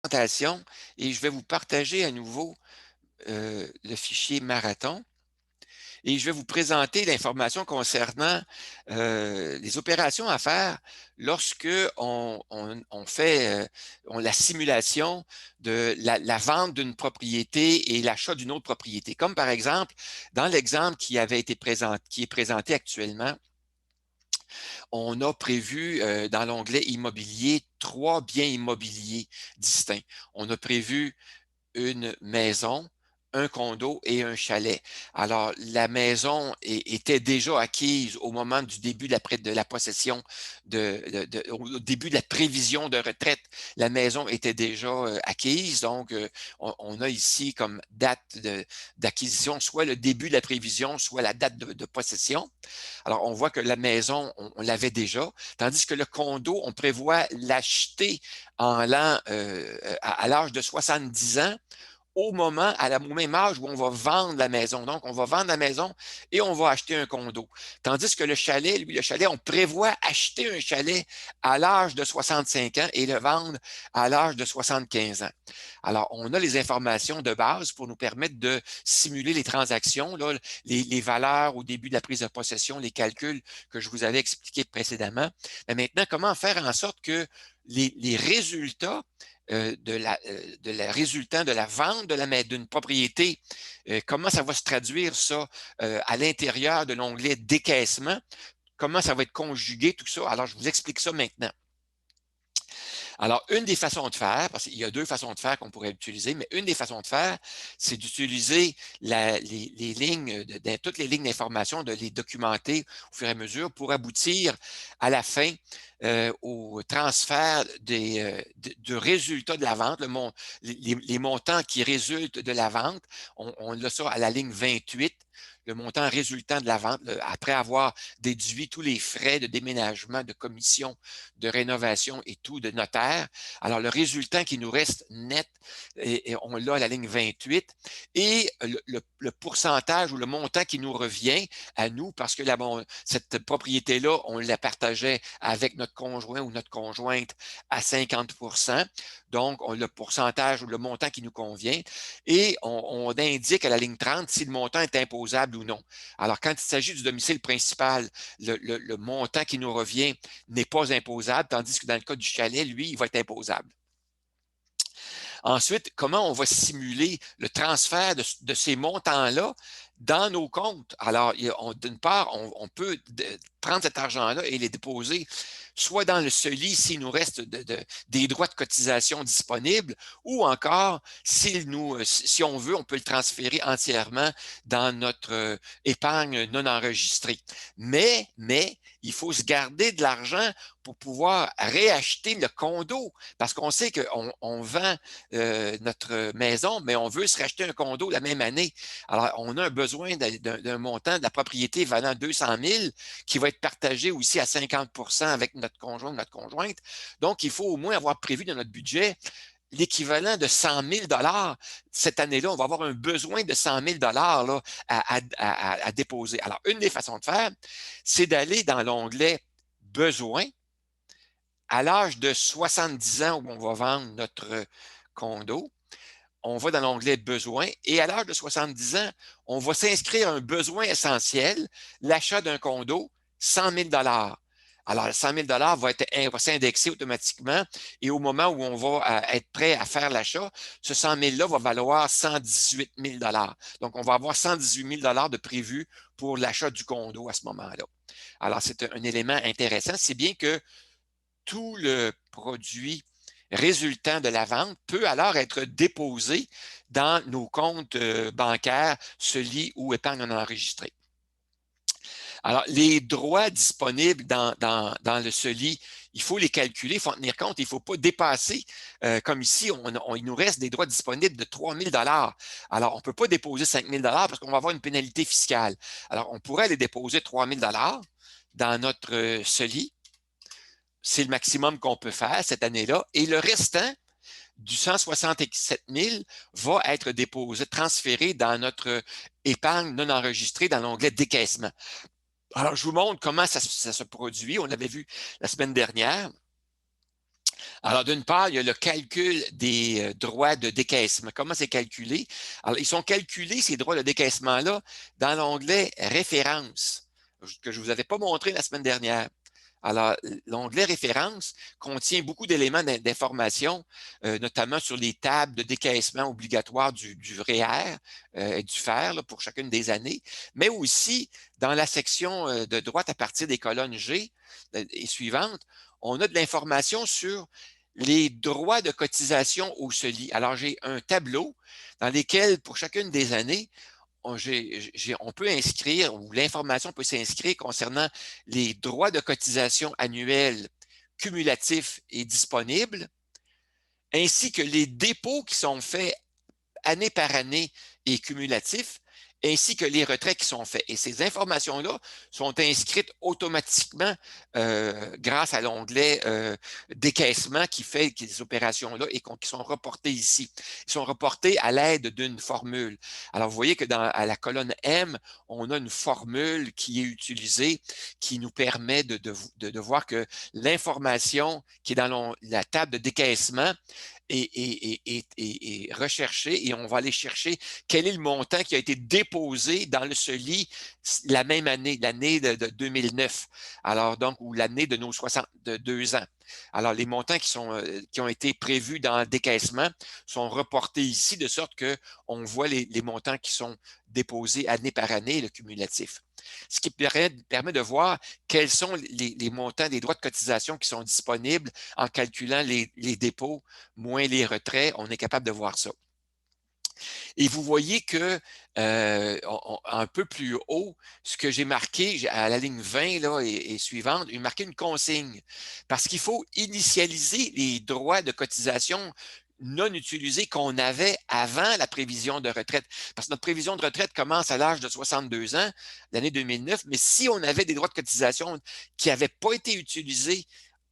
présentation et je vais vous partager à nouveau le fichier Marathon et je vais vous présenter l'information concernant les opérations à faire lorsque on fait la simulation de la vente d'une propriété et l'achat d'une autre propriété. Comme par exemple, dans l'exemple qui avait été qui est présenté actuellement, on a prévu dans l'onglet immobilier 3 biens immobiliers distincts. On a prévu une maison, un condo et un chalet. Alors, la maison était déjà acquise au moment du début de la possession, au début de la prévision de retraite. La maison était déjà acquise, donc on a ici comme date d'acquisition soit le début de la prévision, soit la date de possession. Alors, on voit que la maison, on l'avait déjà, tandis que le condo, on prévoit l'acheter à l'âge de 70 ans, au même âge où on va vendre la maison. Donc, on va vendre la maison et on va acheter un condo. Tandis que le chalet, lui, le chalet, on prévoit acheter un chalet à l'âge de 65 ans et le vendre à l'âge de 75 ans. Alors, on a les informations de base pour nous permettre de simuler les transactions, là, les valeurs au début de la prise de possession, les calculs que je vous avais expliqués précédemment. Mais maintenant, comment faire en sorte que les résultats de la résultant de la vente d'une propriété, comment ça va se traduire ça à l'intérieur de l'onglet décaissement, comment ça va être conjugué, tout ça. Alors, je vous explique ça maintenant. Alors, une des façons de faire, parce qu'il y a deux façons de faire qu'on pourrait utiliser, mais une des façons de faire, c'est d'utiliser les lignes, toutes les lignes d'information, de les documenter au fur et à mesure pour aboutir à la fin au transfert du résultat de la vente, les montants qui résultent de la vente. On a ça à la ligne 28. Le montant résultant de la vente, après avoir déduit tous les frais de déménagement, de commission, de rénovation et tout, de notaire. Alors, le résultat qui nous reste net, on l'a à la ligne 28, et le pourcentage ou le montant qui nous revient à nous, parce que cette propriété-là, on la partageait avec notre conjoint ou notre conjointe à 50%. Donc, on a le pourcentage ou le montant qui nous convient, et on indique à la ligne 30 si le montant est imposable ou non. Alors, quand il s'agit du domicile principal, le montant qui nous revient n'est pas imposable, tandis que dans le cas du chalet, lui, il va être imposable. Ensuite, comment on va simuler le transfert de ces montants-là dans nos comptes? Alors, d'une part, on peut prendre cet argent-là et les déposer soit dans le CELI s'il nous reste des droits de cotisation disponibles, ou encore, si on veut, on peut le transférer entièrement dans notre épargne non enregistrée. Mais, il faut se garder de l'argent pour pouvoir réacheter le condo, parce qu'on sait qu'on vend notre maison, mais on veut se racheter un condo la même année. Alors, on a un besoin d'un montant de la propriété valant 200 000 qui va être partagé aussi à 50% avec notre conjoint ou notre conjointe. Donc, il faut au moins avoir prévu dans notre budget l'équivalent de 100 000 cette année-là. On va avoir un besoin de 100 000 là, à déposer. Alors, une des façons de faire, c'est d'aller dans l'onglet « Besoins ». À l'âge de 70 ans où on va vendre notre condo, on va dans l'onglet « Besoins » et à l'âge de 70 ans, on va s'inscrire un besoin essentiel, l'achat d'un condo, 100 000 Alors, le 100 000 va s'indexer automatiquement et au moment où on va être prêt à faire l'achat, ce 100 000-là va valoir 118 000 Donc, on va avoir 118 000 de prévu pour l'achat du condo à ce moment-là. Alors, c'est un élément intéressant, si bien que tout le produit résultant de la vente peut alors être déposé dans nos comptes bancaires, CELI ou épargne non enregistrée. Alors, les droits disponibles dans le CELI, il faut les calculer, il faut en tenir compte, il ne faut pas dépasser, comme ici, il nous reste des droits disponibles de 3 000 Alors, on ne peut pas déposer 5 000 parce qu'on va avoir une pénalité fiscale. Alors, on pourrait aller déposer 3 000 dans notre CELI. C'est le maximum qu'on peut faire cette année-là. Et le restant du 167 000 va être déposé, transféré dans notre épargne non enregistrée dans l'onglet décaissement. Alors, je vous montre comment ça se produit. On l'avait vu la semaine dernière. Alors, d'une part, il y a le calcul des droits de décaissement. Comment c'est calculé? Alors, ils sont calculés, ces droits de décaissement-là, dans l'onglet Références, que je ne vous avais pas montré la semaine dernière. Alors, l'onglet Références contient beaucoup d'éléments d'information, notamment sur les tables de décaissement obligatoires du REER et du FER là, pour chacune des années, mais aussi dans la section de droite à partir des colonnes G et suivantes, on a de l'information sur les droits de cotisation au CELI. Alors, j'ai un tableau dans lequel, pour chacune des années, on peut inscrire, ou l'information peut s'inscrire concernant les droits de cotisation annuels cumulatifs et disponibles, ainsi que les dépôts qui sont faits année par année et cumulatifs, ainsi que les retraits qui sont faits. Et ces informations-là sont inscrites automatiquement grâce à l'onglet décaissement qui fait ces opérations-là et qui sont reportées ici. Ils sont reportés à l'aide d'une formule. Alors, vous voyez que à la colonne M, on a une formule qui est utilisée qui nous permet de voir que l'information qui est dans la table de décaissement est recherché et on va aller chercher quel est le montant qui a été déposé dans le CELI la même année, l'année de 2009, alors donc, ou l'année de nos 62 ans. Alors, les montants qui ont été prévus dans le décaissement sont reportés ici, de sorte qu'on voit les montants qui sont déposés année par année, le cumulatif. Ce qui permet de voir quels sont les montants des droits de cotisation qui sont disponibles en calculant les dépôts moins les retraits. On est capable de voir ça. Et vous voyez que un peu plus haut, ce que j'ai marqué à la ligne 20 là, et suivante, j'ai marqué une consigne parce qu'il faut initialiser les droits de cotisation non utilisés qu'on avait avant la prévision de retraite. Parce que notre prévision de retraite commence à l'âge de 62 ans, l'année 2009, mais si on avait des droits de cotisation qui n'avaient pas été utilisés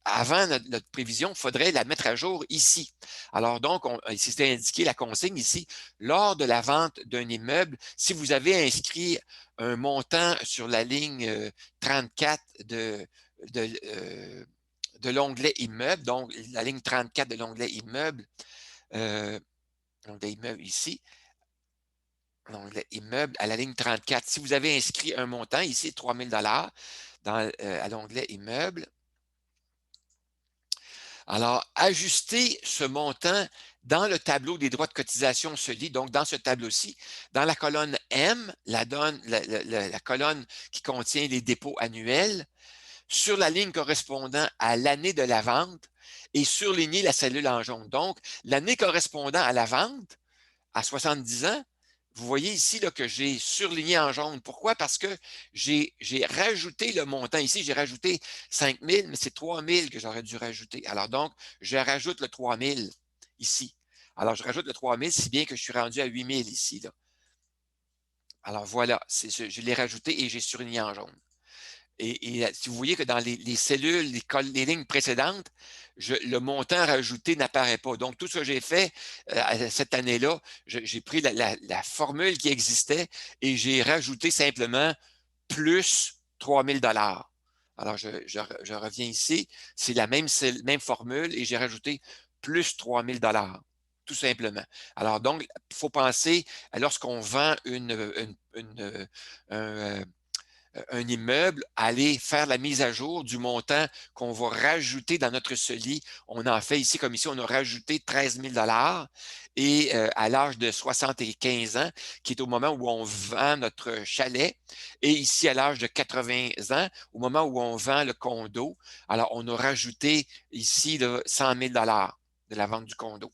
avant notre prévision, il faudrait la mettre à jour ici. Alors donc, c'était indiqué la consigne ici, lors de la vente d'un immeuble, si vous avez inscrit un montant sur la ligne 34 de l'onglet immeuble, donc la ligne 34 de l'onglet immeuble ici, l'onglet immeuble à la ligne 34. Si vous avez inscrit un montant ici, 3 000 à l'onglet immeuble, alors, ajuster ce montant dans le tableau des droits de cotisation CELI, donc dans ce tableau-ci, dans la colonne M, la colonne qui contient les dépôts annuels, sur la ligne correspondant à l'année de la vente et surligner la cellule en jaune. Donc, l'année correspondant à la vente, à 70 ans, vous voyez ici là, que j'ai surligné en jaune. Pourquoi? Parce que j'ai rajouté le montant. Ici, j'ai rajouté 5 000, mais c'est 3 000 que j'aurais dû rajouter. Alors donc, je rajoute le 3 000 ici. Alors, je rajoute le 3 000, si bien que je suis rendu à 8 000 ici. Là. Alors voilà, je l'ai rajouté et j'ai surligné en jaune. Et si vous voyez que dans les cellules, les lignes précédentes, le montant rajouté n'apparaît pas. Donc, tout ce que j'ai fait cette année-là, j'ai pris la formule qui existait et j'ai rajouté simplement plus 3 000 $. Alors, je reviens ici. C'est la même formule et j'ai rajouté plus 3 000 $, tout simplement. Alors, donc, il faut penser à lorsqu'on vend un immeuble, aller faire la mise à jour du montant qu'on va rajouter dans notre CELI. On en fait ici, comme ici, on a rajouté 13 000 $ et à l'âge de 75 ans, qui est au moment où on vend notre chalet, et ici à l'âge de 80 ans, au moment où on vend le condo. Alors, on a rajouté ici 100 000 $ de la vente du condo.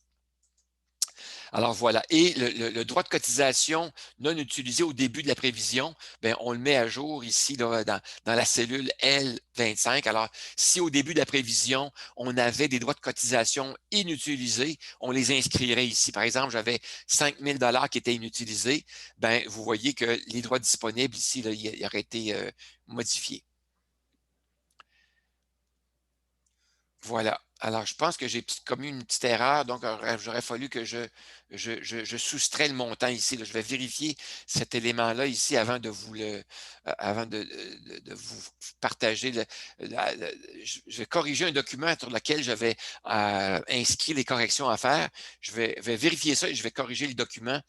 Alors voilà. Et le droit de cotisation non utilisé au début de la prévision, bien, on le met à jour ici là, dans la cellule L25. Alors, si au début de la prévision, on avait des droits de cotisation inutilisés, on les inscrirait ici. Par exemple, j'avais 5 000 $ qui étaient inutilisés. Bien, vous voyez que les droits disponibles ici, là, ils auraient été modifiés. Voilà. Alors, je pense que j'ai commis une petite erreur, donc j'aurait fallu que je soustrais le montant ici, là. Je vais vérifier cet élément-là ici avant de vous avant de vous partager je vais corriger un document sur lequel j'avais inscrit les corrections à faire. Je vais vérifier ça et je vais corriger le document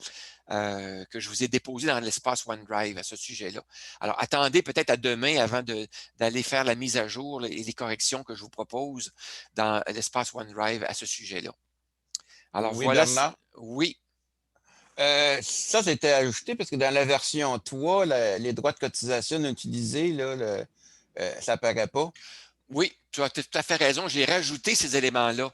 que je vous ai déposé dans l'espace OneDrive à ce sujet-là. Alors, attendez peut-être à demain avant d'aller faire la mise à jour et les corrections que je vous propose dans l'espace OneDrive à ce sujet-là. Alors Oui, voilà, Bernard. oui, Ça, c'était ajouté parce que dans la version 3, les droits de cotisation non utilisés, là, ça n'apparaît pas. oui, tu as tout à fait raison, j'ai rajouté ces éléments-là.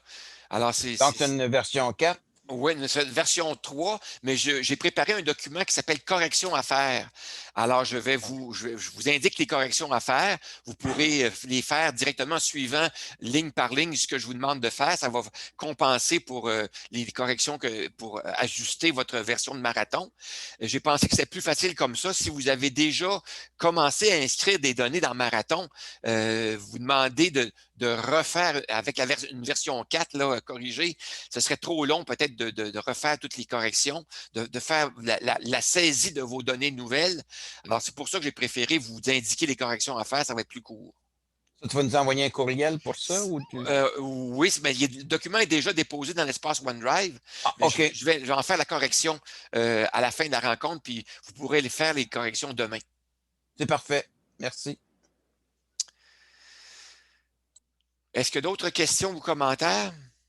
Alors, Donc, c'est une version 4. oui, une version 3, mais j'ai préparé un document qui s'appelle corrections à faire. Alors, je vous indique les corrections à faire. Vous pourrez les faire directement suivant ligne par ligne ce que je vous demande de faire. Ça va compenser pour les corrections pour ajuster votre version de marathon. J'ai pensé que c'est plus facile comme ça. Si vous avez déjà commencé à inscrire des données dans marathon, vous demandez de refaire avec une version 4 là, corrigée, ce serait trop long peut-être de refaire toutes les corrections, de faire la saisie de vos données nouvelles. Alors, c'est pour ça que j'ai préféré vous indiquer les corrections à faire, ça va être plus court. Ça, tu vas nous envoyer un courriel pour ça ou Oui, mais le document est déjà déposé dans l'espace OneDrive, Ah, mais OK. je vais en faire la correction à la fin de la rencontre, puis vous pourrez faire les corrections demain. C'est parfait. Merci. Est-ce que d'autres questions ou commentaires?